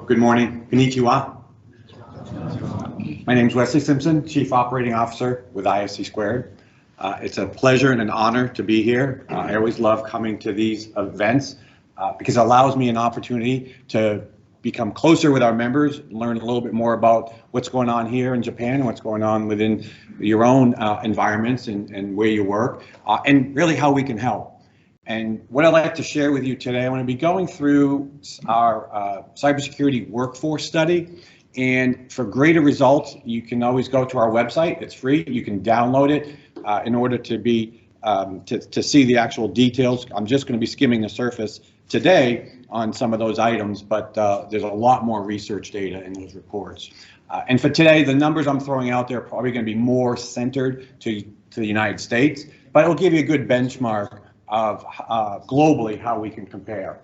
good morning. Konnichiwa. My name is Wesley Simpson, Chief Operating Officer with ISC Squared. It's a pleasure and an honor to be here. I always love coming to these events because it allows me an opportunity to become closer with our members, learn a little bit more about what's going on here in Japan and what's going on within your own environments and where you work, and really how we can help. And what I'd like to share with you today, I want to be going through our cybersecurity workforce study. And for greater results, you can always go to our website. It's free. You can download it in order to be to see the actual details. I'm just going to be skimming the surface today on some of those items, but there's a lot more research data in those reports. And for today, the numbers I'm throwing out there are probably going to be more centered to the United States, but it'll give you a good benchmark of globally how we can compare.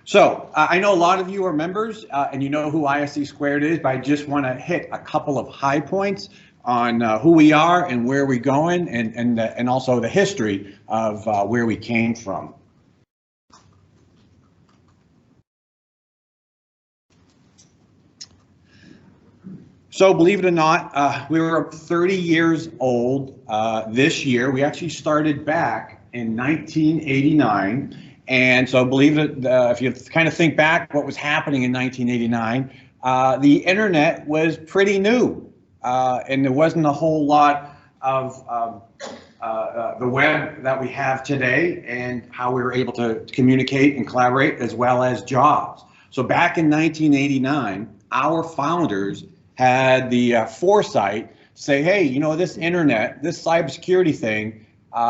So I know a lot of you are members and you know who ISC Squared is, but I just want to hit a couple of high points on who we are and where we're going, and also the history of where we came from. So believe it or not, we were 30 years old this year. We actually started back in 1989. And so believe it, if you kind of think back what was happening in 1989, the internet was pretty new. And there wasn't a whole lot of the web that we have today and how we were able to communicate and collaborate, as well as jobs. So back in 1989, our founders had the foresight to say, hey, you know, this internet, this cybersecurity thing,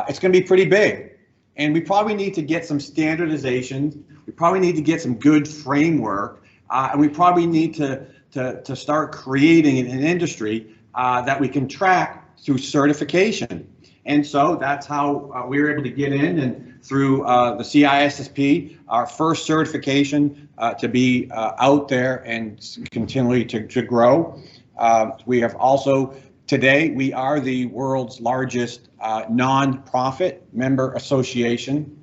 it's going to be pretty big. And we probably need to get some standardization. We probably need to get some good framework. And we probably need to start creating an industry that we can track through certification. And so that's how we were able to get in, and through the CISSP, our first certification to be out there and continually to grow. We have also, today, we are the world's largest non-profit member association,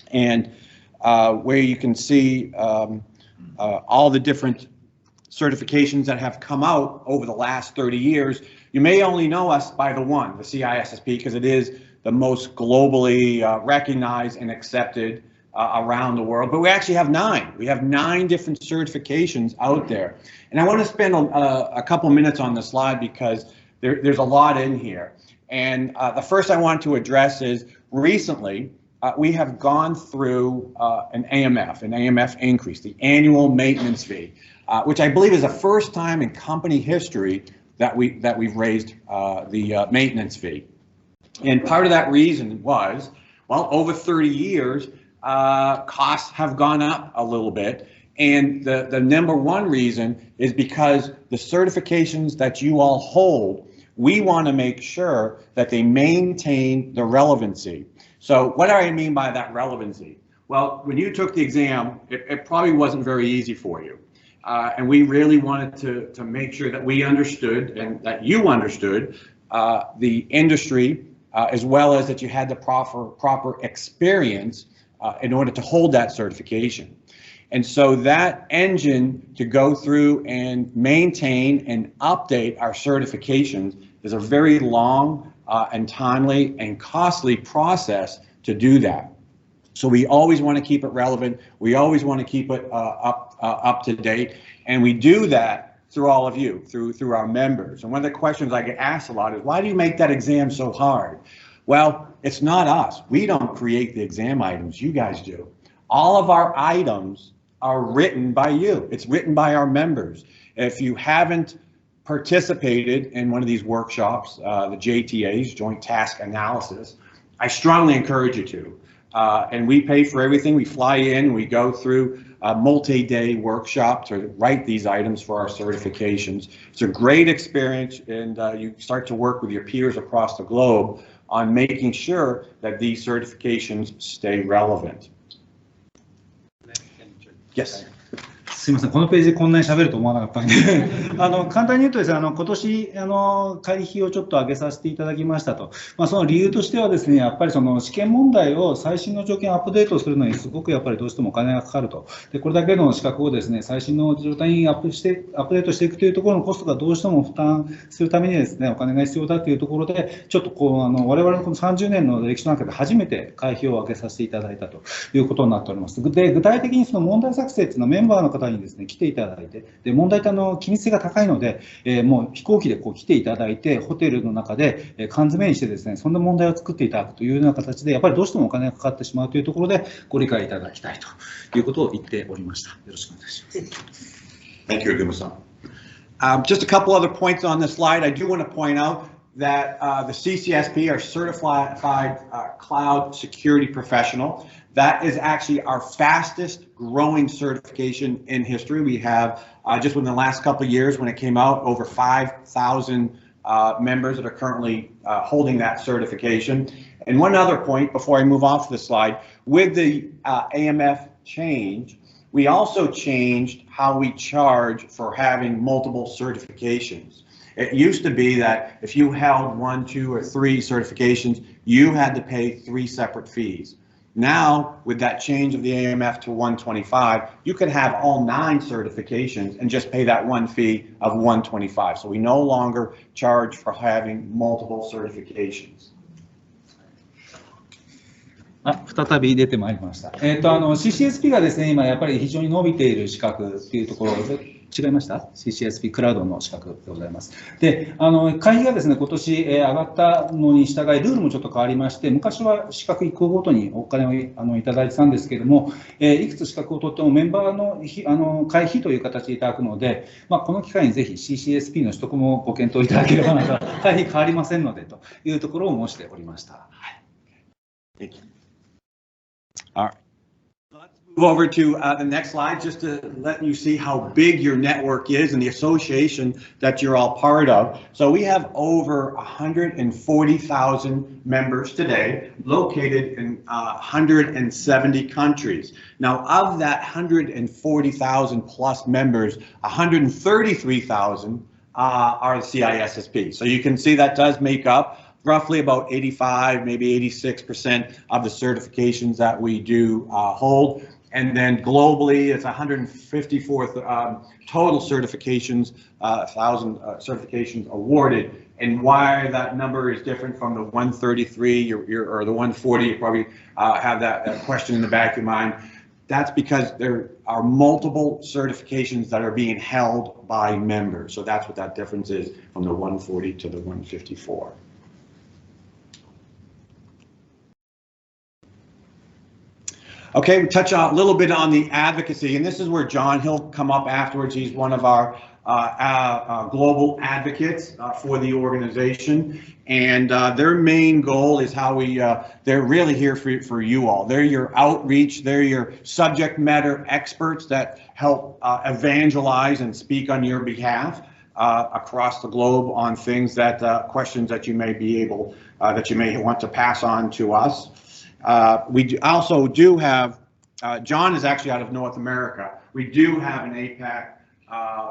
and where you can see all the different certifications that have come out over the last 30 years. You may only know us by the one, the CISSP, because it is the most globally recognized and accepted around the world, but we actually have 9. We have 9 different certifications out there. And I want to spend a couple minutes on the slide because there's a lot in here. And the first I want to address is recently we have gone through an AMF increase, the annual maintenance fee, which I believe is the first time in company history that we've raised the maintenance fee. And part of that reason was, well, over 30 years, costs have gone up a little bit. And the number one reason is because the certifications that you all hold, we want to make sure that they maintain the relevancy. So what do I mean by that relevancy? Well, when you took the exam, it probably wasn't very easy for you. And we really wanted to make sure that we understood and that you understood the industry, as well as that you had the proper experience in order to hold that certification. And so that engine to go through and maintain and update our certifications is a very long and timely and costly process to do that. So we always want to keep it relevant. We always want to keep it up to date. And we do that through all of you, through our members. And one of the questions I get asked a lot is, why do you make that exam so hard? Well, it's not us. We don't create the exam items. You guys do. All of our items are written by you. It's written by our members. If you haven't participated in one of these workshops, the JTAs, Joint Task Analysis, I strongly encourage you to. And we pay for everything. We fly in, we go through a multi-day workshop to write these items for our certifications. It's a great experience, and you start to work with your peers across the globe on making sure that these certifications stay relevant. Yes. すみません、このページでこんなに喋ると思わなかったんで簡単に言うとですね、今年会費をちょっと上げさせていただきましたと、その理由としてはですね、やっぱりその試験問題を最新の条件アップデートするのにすごくやっぱりどうしてもお金がかかると。で、これだけの資格をですね、最新の状態にアップデートしていくというところのコストがどうしても負担するためにですね、お金が必要だというところで、ちょっと我々のこの30年の歴史の中で初めて会費を上げさせていただいたということになっております。で、具体的にその問題作成というのはメンバーの方にですね、来ていただいて、で、問題って機密性が高いので、もう飛行機で来ていただいて、ホテルの中で缶詰にしてですね、そんな問題を作っていただくというような形で、やっぱりどうしてもお金がかかってしまうというところで、ご理解いただきたいということを言っておりました。よろしくお願いします。Thank you, Aguma-san. Just a couple other points on this slide. I do want to point out that the CCSP, our Certified Cloud Security Professional, that is actually our fastest growing certification in history. We have, just within the last couple of years when it came out, over 5,000 members that are currently holding that certification. And one other point before I move off the slide, with the AMF change, we also changed how we charge for having multiple certifications. It used to be that if you held 1, 2, or 3 certifications, you had to pay 3 separate fees. Now, with that change of the AMF to 125, you could have all 9 certifications and just pay that one fee of 125. So we no longer charge for having multiple certifications. 再び出てまいりました。CCSP がですね、今やっぱり非常に伸びている資格っていうところで、違いました ?CCSP クラウドの資格でございます。で、会費がですね、今年上がったのに従い、ルールもちょっと変わりまして、昔は資格1個ごとにお金をいただいてたんですけれども、いくつ資格を取ってもメンバーの会費という形でいただくので、この機会にぜひ CCSP の取得もご検討いただければなと、会費変わりませんのでというところを申しておりました。Thank you. All right. Let's move over to the next slide just to let you see how big your network is and the association that you're all part of. So we have over 140,000 members today located in 170 countries. Now, of that 140,000 plus members, 133,000 are the CISSP. So you can see that does make up roughly about 85, maybe 86% of the certifications that we do hold. And then globally, it's 154 total certifications, 1,000 certifications awarded. And why that number is different from the 133 or the 140, you probably have that question in the back of your mind. That's because there are multiple certifications that are being held by members. So that's what that difference is from the 140 to the 154. Okay, we touch on a little bit on the advocacy, and this is where John, he'll come up afterwards. He's one of our global advocates for the organization, and their main goal is how they're really here for you all. They're your outreach, they're your subject matter experts that help evangelize and speak on your behalf across the globe on things that, questions that you may be able, that you may want to pass on to us. We also do have, John is actually out of North America. We do have an APAC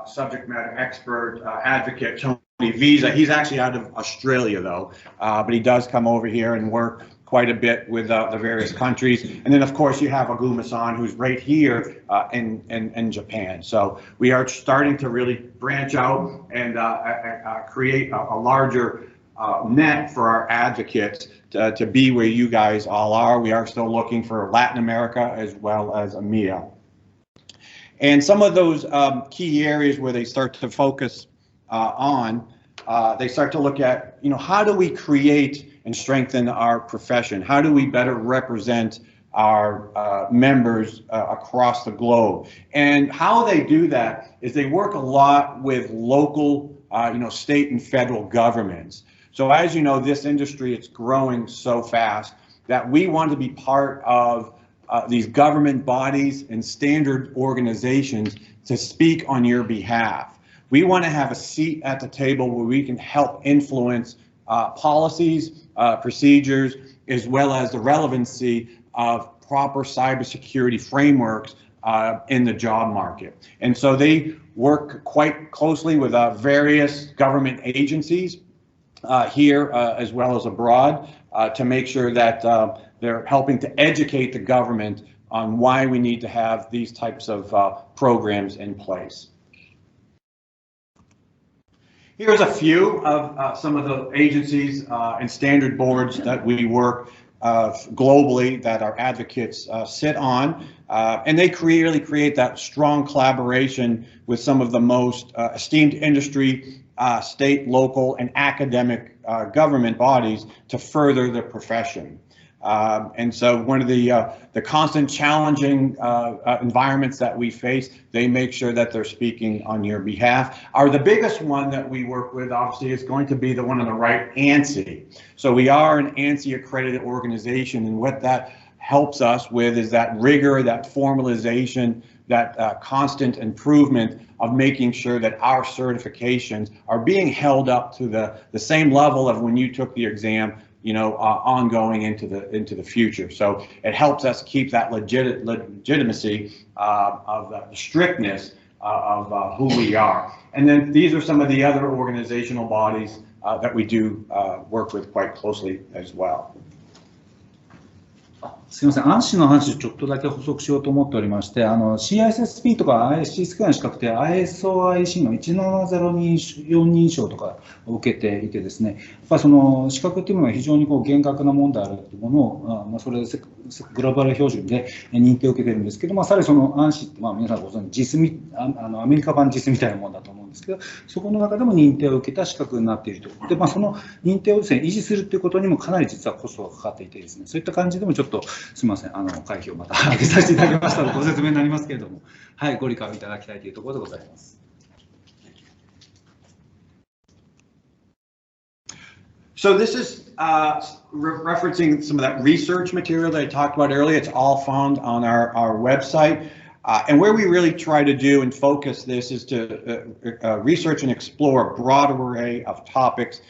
subject matter expert, advocate, Tony Visa. He's actually out of Australia though, but he does come over here and work quite a bit with the various countries. And then of course you have Aguma-san, who's right here in Japan. So we are starting to really branch out and create a larger net for our advocates to be where you guys all are. We are still looking for Latin America as well as EMEA. And some of those key areas where they start to focus they start to look at, how do we create and strengthen our profession? How do we better represent our members across the globe? And how they do that is they work a lot with local, state and federal governments. So as you know, this industry, it's growing so fast that we want to be part of these government bodies and standard organizations to speak on your behalf. We want to have a seat at the table where we can help influence policies, procedures, as well as the relevancy of proper cybersecurity frameworks in the job market. And so they work quite closely with various government agencies here as well as abroad to make sure that they're helping to educate the government on why we need to have these types of programs in place. Here's a few of some of the agencies and standard boards that we work globally that our advocates sit on, and they really create that strong collaboration with some of the most esteemed industry, state, local, and academic government bodies to further the profession. And so one of the constant challenging environments that we face, they make sure that they're speaking on your behalf. The biggest one that we work with, obviously, is going to be the one on the right, ANSI. So we are an ANSI accredited organization, and what that helps us with is that rigor, that formalization, that constant improvement of making sure that our certifications are being held up to the same level of when you took the exam, you know, ongoing into the future. So it helps us keep that legitimacy of the strictness of who we are. And then these are some of the other organizational bodies that we do work with quite closely as well. すみません、安心の話をちょっとだけ補足しようと思っておりまして、CISSP とか ISC スクエアの資格って ISO-IC の17024認証とかを受けていてですね、やっぱその資格っていうのが非常にこう厳格なものであるというものを、それでグローバル標準で認定を受けてるんですけど、さらにその安心って、皆さんご存知、アメリカ版JISみたいなものだと思うんですけど、そこの中でも認定を受けた資格になっていると。で、その認定をですね、維持するということにもかなり実はコストがかかっていてですね、そういった感じでもちょっとすみません、会費をまた上げさせていただきましたので、ご説明になりますけれども、はい、ご理解をいただきたいというところでございます。So this is referencing some of that research material that I talked about earlier. It's all found on our website. And where we really try to do and focus this is to research and explore a broad array of topics,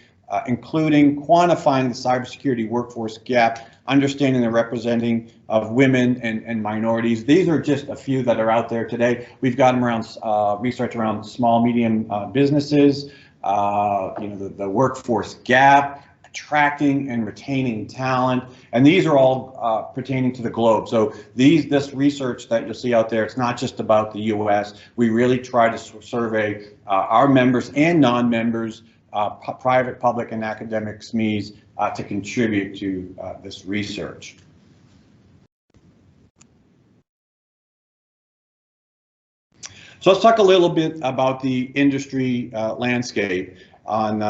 including quantifying the cybersecurity workforce gap, understanding the representing of women and minorities. These are just a few that are out there today. We've got them around research around small, medium businesses, the workforce gap, attracting and retaining talent, and these are all pertaining to the globe. So this research that you'll see out there, it's not just about the U.S. We really try to survey our members and non-members, private, public, and academic SMEs to contribute to this research. So let's talk a little bit about the industry landscape on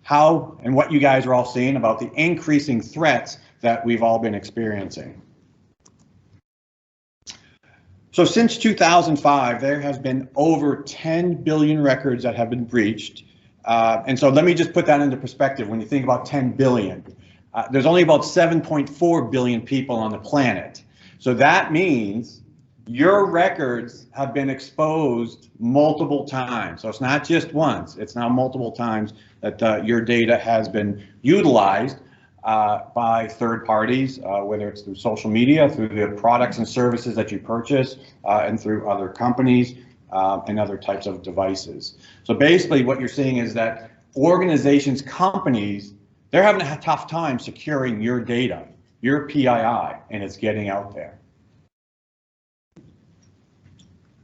how and what you guys are all seeing about the increasing threats that we've all been experiencing. So since 2005, there has been over 10 billion records that have been breached. And so let me just put that into perspective. When you think about 10 billion, there's only about 7.4 billion people on the planet. So that means your records have been exposed multiple times. So it's not just once, it's now multiple times that your data has been utilized by third parties, whether it's through social media, through the products and services that you purchase, and through other companies and other types of devices. So basically what you're seeing is that organizations, companies, they're having a tough time securing your data, your PII, and it's getting out there.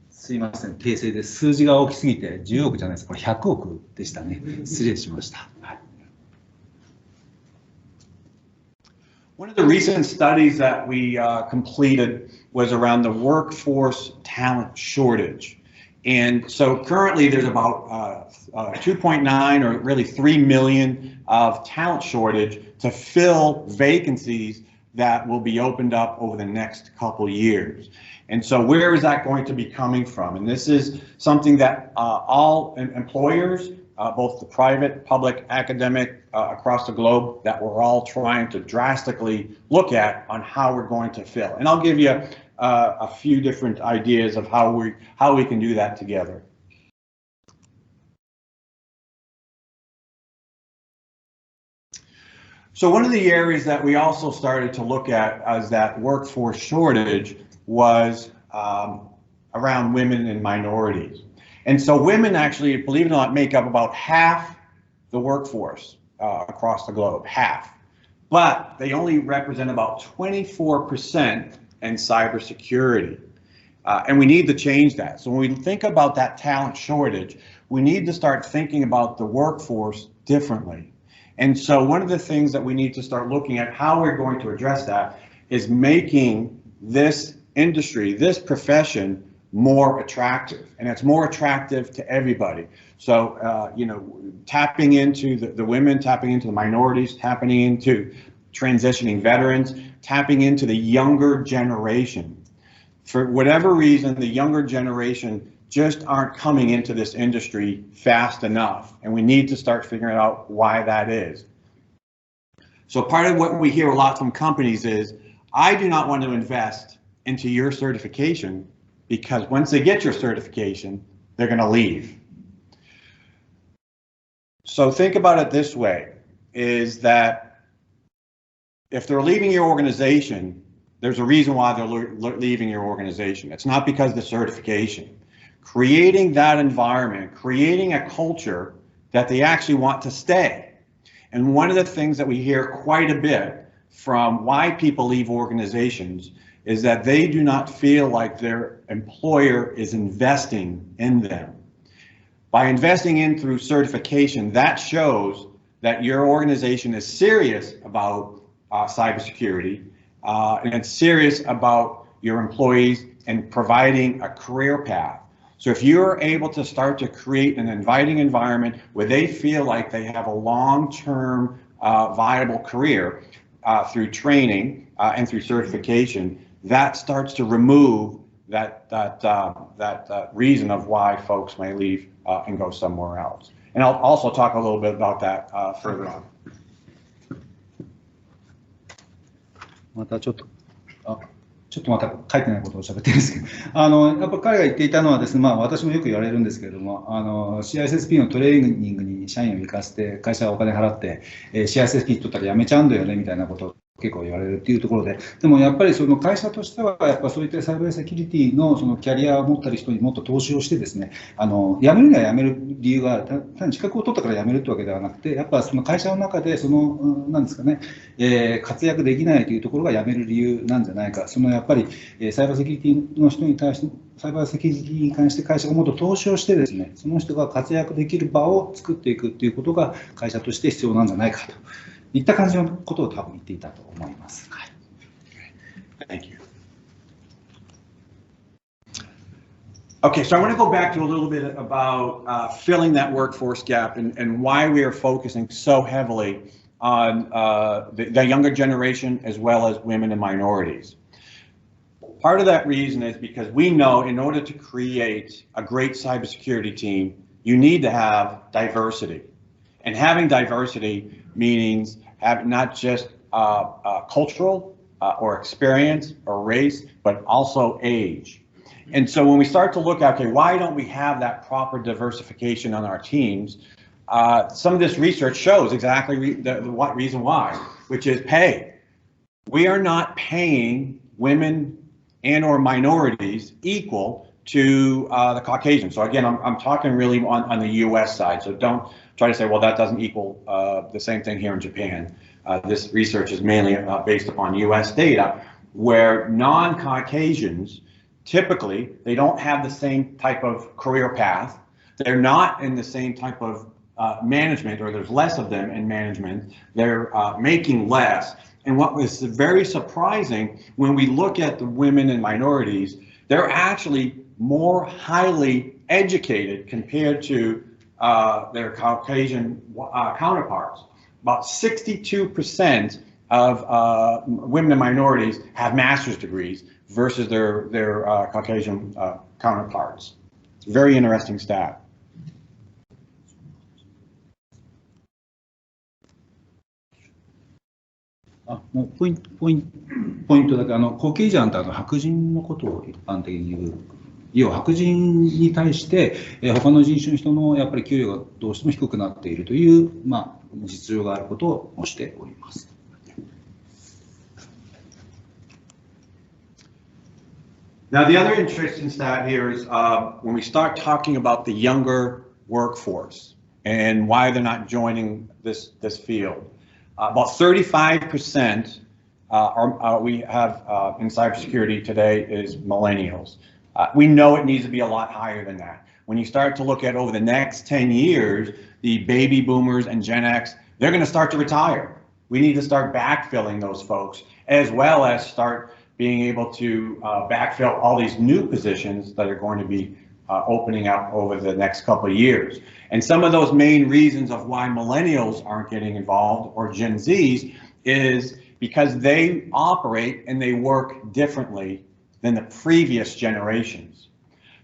すいません、訂正です。数字が大きすぎて10億じゃないです。これ100億でしたね。失礼しました。はい。One of the recent studies that we completed was around the workforce talent shortage. And so currently there's about 2.9 or really 3 million of talent shortage to fill vacancies that will be opened up over the next couple years. And so where is that going to be coming from? And this is something that all employers, both the private, public, academic, across the globe, that we're all trying to drastically look at on how we're going to fill. And I'll give you a few different ideas of how we can do that together. So one of the areas that we also started to look at as that workforce shortage was around women and minorities. And so women actually, believe it or not, make up about half the workforce across the globe, half. But they only represent about 24% in cybersecurity. And we need to change that. So when we think about that talent shortage, we need to start thinking about the workforce differently. And so one of the things that we need to start looking at how we're going to address that is making this industry, this profession, more attractive. And it's more attractive to everybody. So, you know, tapping into the women, tapping into the minorities, tapping into transitioning veterans, tapping into the younger generation. For whatever reason, the younger generation just aren't coming into this industry fast enough, and we need to start figuring out why that is. So part of what we hear a lot from companies is, I do not want to invest into your certification because once they get your certification, they're going to leave. So think about it this way, is that if they're leaving your organization, there's a reason why they're leaving your organization. It's not because of the certification. Creating that environment, creating a culture that they actually want to stay. And one of the things that we hear quite a bit from why people leave organizations is that they do not feel like their employer is investing in them. By investing in through certification, that shows that your organization is serious about cybersecurity, and it's serious about your employees and providing a career path. So if you're able to start to create an inviting environment where they feel like they have a long-term viable career through training and through certification, that starts to remove that reason of why folks may leave and go somewhere else. And I'll also talk a little bit about that further on. またちょっとまた書いてないことを喋ってるんですけど、やっぱ彼が言っていたのはですね、私もよく言われるんですけれども、CISSP のトレーニングに社員を行かせて、会社がお金払って、CISSP 取ったら辞めちゃうんだよねみたいなことを結構言われるっていうところで、でもやっぱりその会社としては、やっぱそういったサイバーセキュリティのそのキャリアを持った人にもっと投資をしてですね、辞めるには辞める理由が、単に資格を取ったから辞めるってわけではなくて、やっぱその会社の中で、なんですかね、活躍できないというところが辞める理由なんじゃないか、やっぱりサイバーセキュリティの人に対して、サイバーセキュリティに関して会社がもっと投資をしてですね、その人が活躍できる場を作っていくっていうことが会社として必要なんじゃないかといった感じのことを多分言っていたと思います。はい。Thank you. Okay, so I want to go back to a little bit about filling that workforce gap and why we are focusing so heavily on the younger generation as well as women and minorities. Part of that reason is because we know in order to create a great cybersecurity team, you need to have diversity. And having diversity means having not just cultural or experience or race, but also age. And so when we start to look at, okay, why don't we have that proper diversification on our teams? Some of this research shows exactly the reason why, which is pay. We are not paying women and or minorities equal to the Caucasian. So again, I'm talking really on the US side. So don't try to say, well, that doesn't equal the same thing here in Japan. This research is mainly based upon US data, where non-Caucasians, typically, they don't have the same type of career path. They're not in the same type of management, or there's less of them in management. They're making less. And what was very surprising, when we look at the women and minorities, they're actually more highly educated compared to their Caucasian counterparts. About 62% of women and minorities have master's degrees versus their Caucasian counterparts. It's a very interesting stat. Point だけ、コーケージャンって白人のことを一般的に言う。要は白人に対して、他の人種の人のやっぱり給与がどうしても低くなっているという、実情があることを申しております。Now, the other interesting stat here is when we start talking about the younger workforce and why they're not joining this field, about 35% we have in cybersecurity today is millennials. We know it needs to be a lot higher than that. When you start to look at over the next 10 years, the baby boomers and Gen X, they're going to start to retire. We need to start backfilling those folks, as well as start being able to backfill all these new positions that are going to be opening up over the next couple of years. And some of those main reasons of why millennials aren't getting involved, or Gen Zs, is because they operate and they work differently than the previous generations.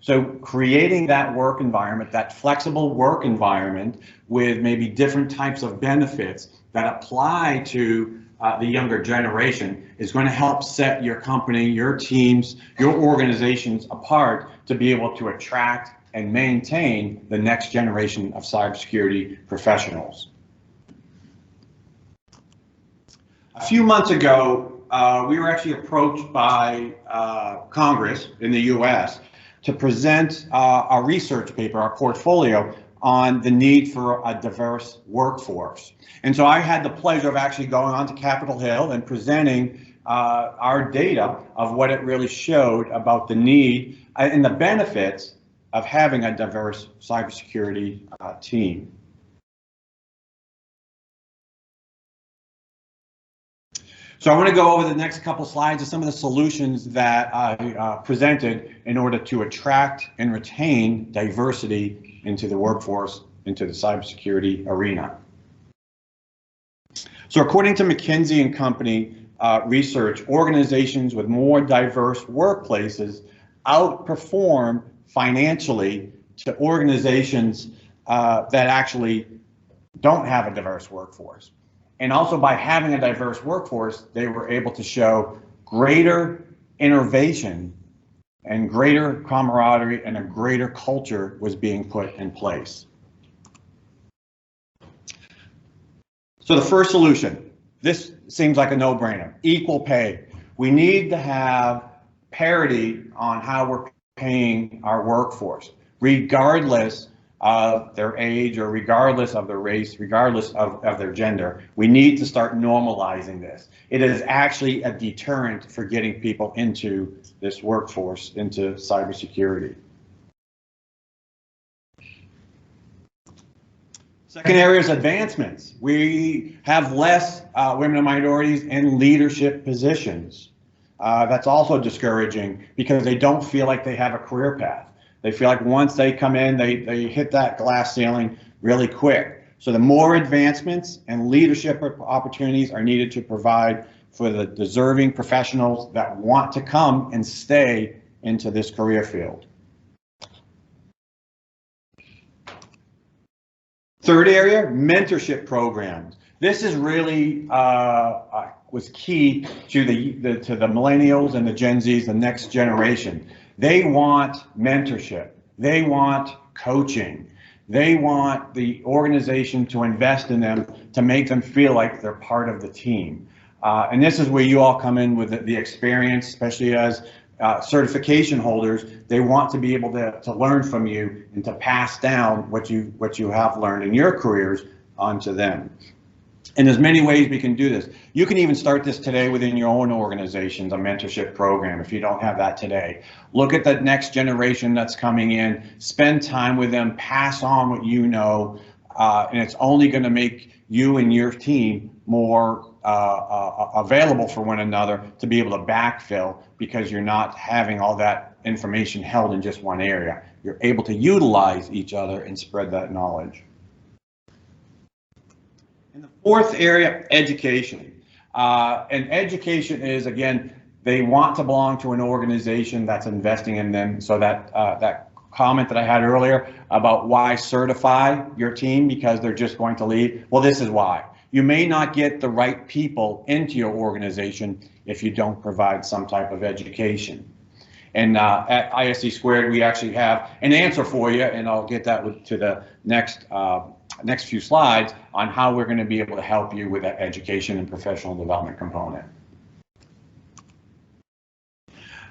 So creating that work environment, that flexible work environment with maybe different types of benefits that apply to the younger generation is going to help set your company, your teams, your organizations apart to be able to attract and maintain the next generation of cybersecurity professionals. A few months ago, we were actually approached by Congress in the US to present our research paper, our portfolio, on the need for a diverse workforce. And so I had the pleasure of actually going on to Capitol Hill and presenting our data of what it really showed about the need and the benefits of having a diverse cybersecurity team. So I want to go over the next couple slides of some of the solutions that I presented in order to attract and retain diversity into the workforce, into the cybersecurity arena. So according to McKinsey & Company research, organizations with more diverse workplaces outperform financially to organizations that actually don't have a diverse workforce. And also by having a diverse workforce, they were able to show greater innovation and greater camaraderie, and a greater culture was being put in place. So the first solution, this seems like a no-brainer, equal pay. We need to have parity on how we're paying our workforce, regardless of their age or regardless of their race, regardless of their gender. We need to start normalizing this. It is actually a deterrent for getting people into this workforce, into cybersecurity. Second area is advancements. We have less women and minorities in leadership positions. That's also discouraging because they don't feel like they have a career path. They feel like once they come in, they hit that glass ceiling really quick. So the more advancements and leadership opportunities are needed to provide for the deserving professionals that want to come and stay into this career field. Third area, mentorship programs. This is really was key to the millennials and the Gen Zs, the next generation. They want mentorship. They want coaching. They want the organization to invest in them to make them feel like they're part of the team. And this is where you all come in with the experience, especially as certification holders. They want to be able to learn from you and to pass down what you have learned in your careers onto them. And there's many ways we can do this. You can even start this today within your own organizations, a mentorship program, if you don't have that today. Look at the next generation that's coming in, spend time with them, pass on what you know, and it's only going to make you and your team more available for one another to be able to backfill, because you're not having all that information held in just one area. You're able to utilize each other and spread that knowledge. And the fourth area, education. And education is, again, they want to belong to an organization that's investing in them. So that that comment that I had earlier about why certify your team because they're just going to leave, well, this is why. You may not get the right people into your organization if you don't provide some type of education. And at ISC Squared, we actually have an answer for you, and I'll get that to the next few slides on how we're going to be able to help you with that education and professional development component.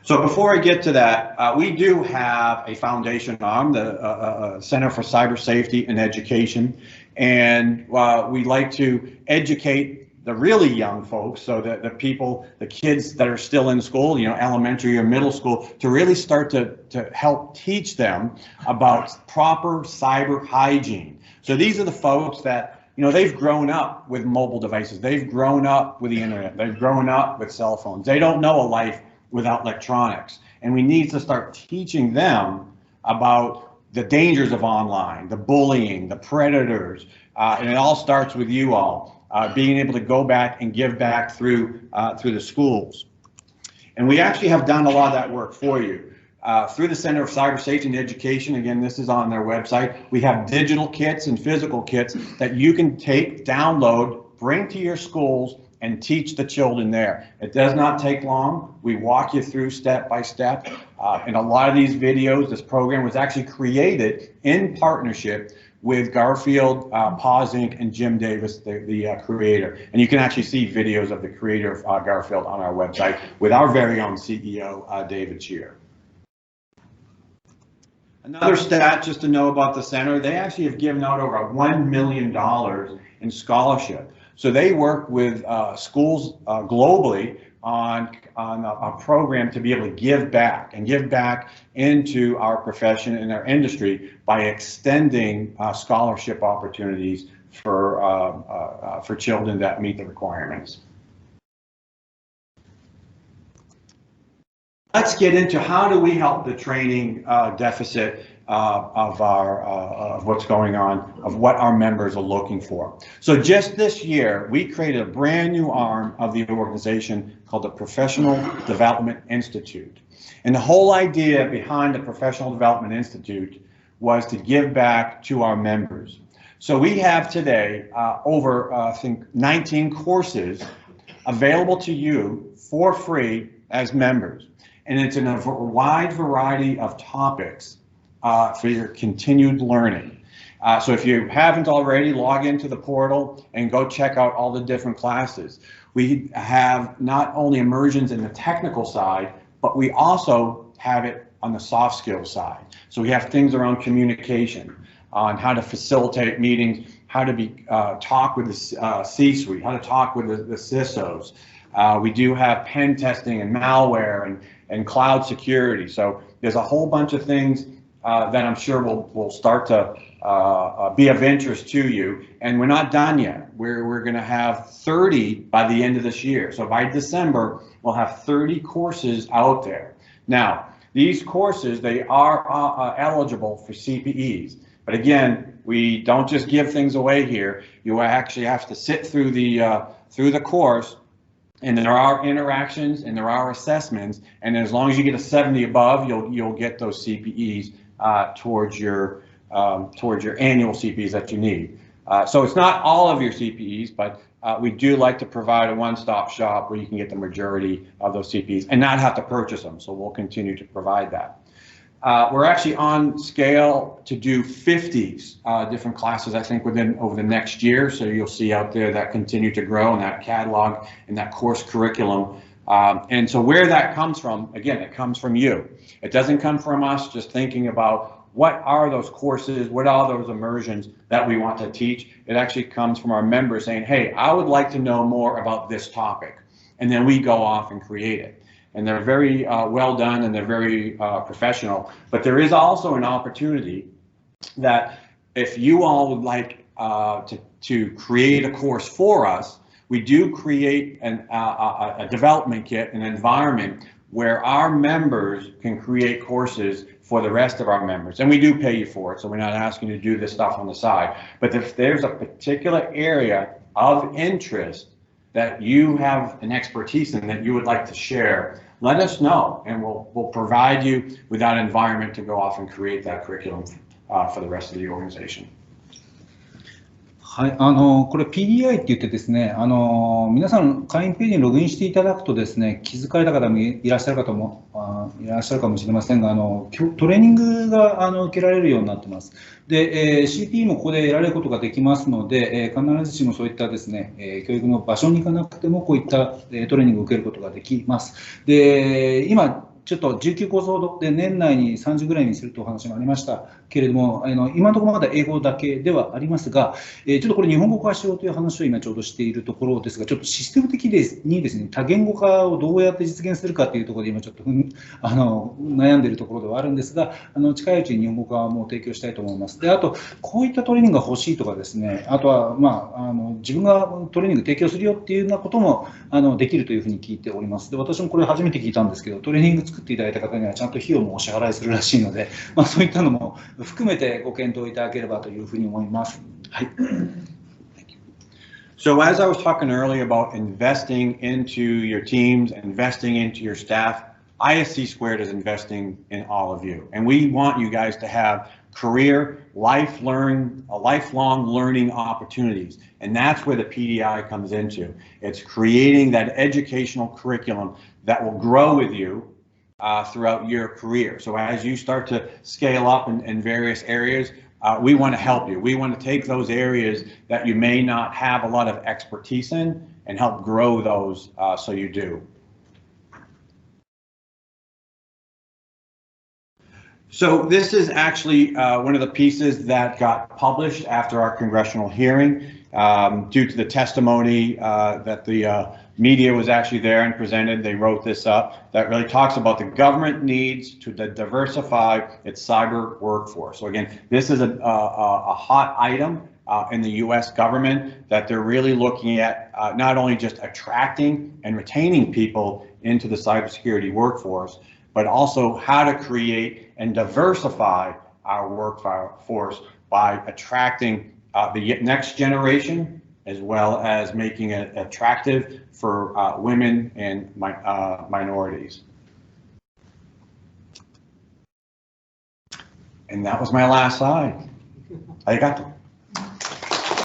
So before I get to that, we do have a foundation arm, the Center for Cyber Safety and Education, and we like to educate the really young folks, so that the kids that are still in school, elementary or middle school, to really start to help teach them about proper cyber hygiene. So these are the folks that, they've grown up with mobile devices, they've grown up with the internet, they've grown up with cell phones, they don't know a life without electronics. And we need to start teaching them about the dangers of online, the bullying, the predators, and it all starts with you all being able to go back and give back through the schools. And we actually have done a lot of that work for you. Through the Center of Cyber Safety and Education, again, this is on their website, we have digital kits and physical kits that you can take, download, bring to your schools, and teach the children there. It does not take long. We walk you through step by step. And a lot of these videos, this program was actually created in partnership with Garfield, Paws Inc., and Jim Davis, the creator. And you can actually see videos of the creator of Garfield on our website with our very own CEO, David Shear. Another stat just to know about the center, they actually have given out over $1 million in scholarship. So they work with schools globally on a program to be able to give back into our profession and our industry by extending scholarship opportunities for children that meet the requirements. Let's get into how do we help the training deficit of what's going on, of what our members are looking for. So just this year, we created a brand new arm of the organization called the Professional Development Institute. And the whole idea behind the Professional Development Institute was to give back to our members. So we have today over, I think, 19 courses available to you for free as members. And it's in a wide variety of topics for your continued learning. So if you haven't already, log into the portal and go check out all the different classes. We have not only immersions in the technical side, but we also have it on the soft skills side. So we have things around communication, on how to facilitate meetings, how to talk with the C-suite, how to talk with the CISOs. We do have pen testing and malware and cloud security. So there's a whole bunch of things that I'm sure will start to be of interest to you. And we're not done yet. We're going to have 30 by the end of this year. So by December, we'll have 30 courses out there. Now, these courses, they are eligible for CPEs. But again, we don't just give things away here. You actually have to sit through the course, and there are interactions and there are assessments. And as long as you get a 70 above, you'll get those CPEs towards your annual CPEs that you need. So it's not all of your CPEs, but we do like to provide a one-stop shop where you can get the majority of those CPEs and not have to purchase them. So we'll continue to provide that. We're actually on scale to do 50 different classes, I think, over the next year. So you'll see out there that continue to grow in that catalog and that course curriculum. And so where that comes from, again, it comes from you. It doesn't come from us just thinking about what are those courses, what are those immersions that we want to teach. It actually comes from our members saying, hey, I would like to know more about this topic. And then we go off and create it. And they're very well done and they're very professional. But there is also an opportunity that if you all would like to create a course for us, we do create a development kit, an environment where our members can create courses for the rest of our members. And we do pay you for it, so we're not asking you to do this stuff on the side. But if there's a particular area of interest that you have an expertise in that you would like to share, let us know, and we'll provide you with that environment to go off and create that curriculum for the rest of the organization. はい、これ PDI って言ってですね、皆さん会員ページにログインしていただくとですね、気づかれた方もいらっしゃるかもしれませんが、トレーニングが受けられるようになってます。で、CPE もここで得られることができますので、必ずしもそういったですね、教育の場所に行かなくてもこういったトレーニングを受けることができます。で、今ちょっと19コースほどで年内に30ぐらいにするというお話もありましたけれども、今のところまだ英語だけではありますが、ちょっとこれ日本語化しようという話を今ちょうどしているところですが、ちょっとシステム的にですね、多言語化をどうやって実現するかというところで今ちょっと悩んでいるところではあるんですが、近いうちに日本語化も提供したいと思います。で、あと、こういったトレーニングが欲しいとかですね、あとは、自分がトレーニング提供するよっていうようなこともできるというふうに聞いております。で、私もこれ初めて聞いたんですけど、トレーニング作っていただいた方にはちゃんと費用もお支払いするらしいので、そういったのも含めてご検討いただければというふうに思います。はい。So as I was talking earlier about investing into your teams, investing into your staff, ISC Squared is investing in all of you. And we want you guys to have career, lifelong learning opportunities. And that's where the PDI comes into. It's creating that educational curriculum that will grow with you throughout your career. So as you start to scale up in various areas, we want to help you. We want to take those areas that you may not have a lot of expertise in and help grow those so you do. So this is actually one of the pieces that got published after our congressional hearing due to the testimony that the media was actually there and presented. They wrote this up that really talks about the government needs to diversify its cyber workforce. So again, this is a hot item in the U.S. government that they're really looking at not only just attracting and retaining people into the cybersecurity workforce, but also how to create and diversify our workforce by attracting the next generation, as well as making it attractive for women and minorities. And that was my last slide. Arigato.